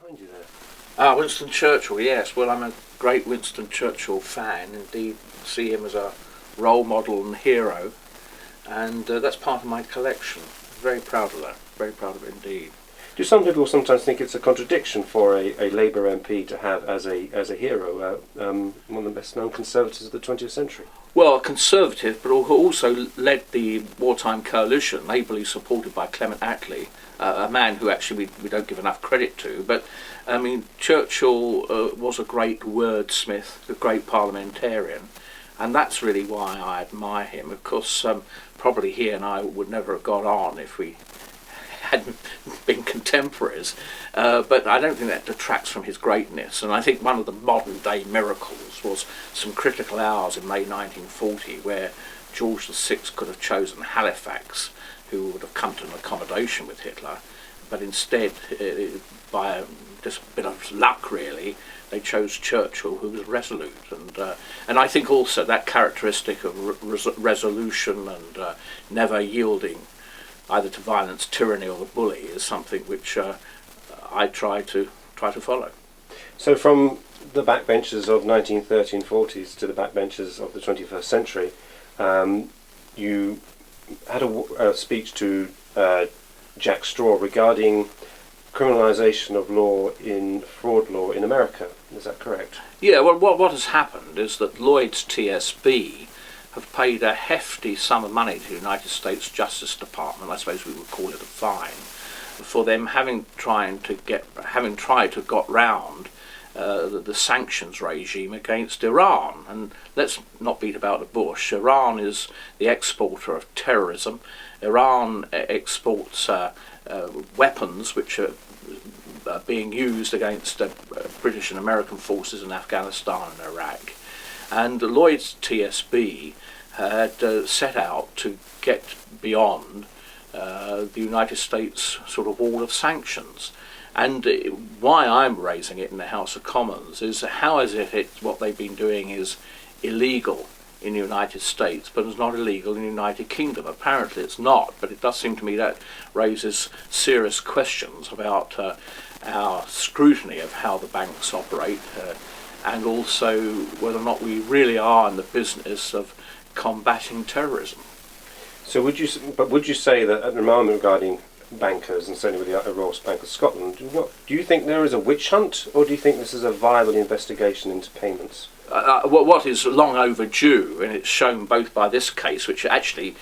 behind you there? Winston Churchill, yes. Well, I'm a great Winston Churchill fan. Indeed, see him as a role model and hero, and that's part of my collection. Very proud of that. Very proud of it indeed. Do some people sometimes think it's a contradiction for a Labour MP to have as a hero one of the best-known Conservatives of the 20th century? Well, a Conservative, but who also led the wartime coalition, ably supported by Clement Attlee, a man who actually we don't give enough credit to. But, I mean, Churchill was a great wordsmith, a great parliamentarian, and that's really why I admire him. Of course, probably he and I would never have got on if we hadn't been contemporaries, but I don't think that detracts from his greatness. And I think one of the modern day miracles was some critical hours in May 1940 where George VI could have chosen Halifax, who would have come to an accommodation with Hitler, but instead, by just a bit of luck really, they chose Churchill, who was resolute. And I think also that characteristic of resolution and never yielding either to violence, tyranny or the bully is something which I try to follow. So from the backbenchers of 1930s and 40s to the backbenchers of the 21st century, you had a speech to Jack Straw regarding criminalisation of fraud law in America. Is that correct? Yeah, well what has happened is that Lloyd's TSB have paid a hefty sum of money to the United States Justice Department, I suppose we would call it a fine, for them having tried to got round the sanctions regime against Iran. And let's not beat about the bush. Iran is the exporter of terrorism. Iran exports weapons which are being used against British and American forces in Afghanistan and Iraq. And Lloyd's TSB had set out to get beyond the United States sort of wall of sanctions. And why I'm raising it in the House of Commons is how is it what they've been doing is illegal in the United States, but it's not illegal in the United Kingdom. Apparently it's not, but it does seem to me that raises serious questions about our scrutiny of how the banks operate, and also whether or not we really are in the business of combating terrorism. So would you say that at the moment regarding bankers, and certainly with the Royal Bank of Scotland, do you think there is a witch hunt, or do you think this is a viable investigation into payments? What is long overdue, and it's shown both by this case, which actually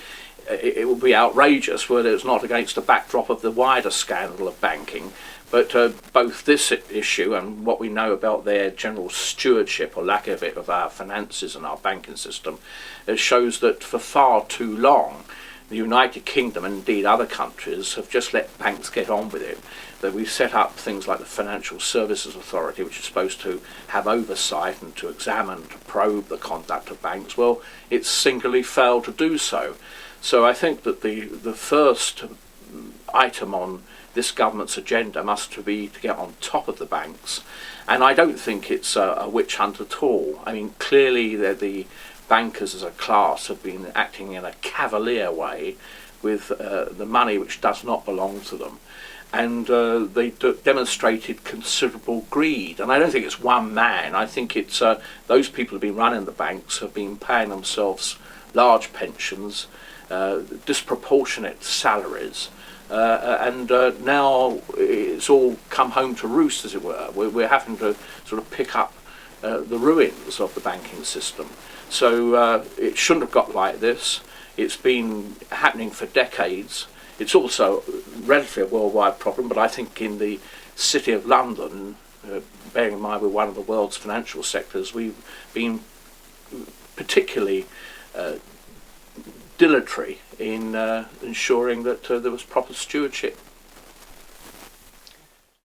it would be outrageous were it not against the backdrop of the wider scandal of banking, but both this issue and what we know about their general stewardship or lack of it of our finances and our banking system, it shows that for far too long the United Kingdom and indeed other countries have just let banks get on with it. That we've set up things like the Financial Services Authority, which is supposed to have oversight and to examine, to probe the conduct of banks. Well, it's singularly failed to do so. So I think that the first item on this government's agenda must be to get on top of the banks. And I don't think it's a witch hunt at all. I memean, clearly the bankers as a class have been acting in a cavalier way with the money which does not belong to them. And they demonstrated considerable greed. And I don't think it's one man. I think it's those people who have been running the banks have been paying themselves large pensions, disproportionate salaries, and now it's all come home to roost, as it were. We're having to sort of pick up the ruins of the banking system. So it shouldn't have got like this. It's been happening for decades. It's also relatively a worldwide problem, but I think in the City of London, bearing in mind we're one of the world's financial sectors, we've been particularly dilatory in ensuring that there was proper stewardship.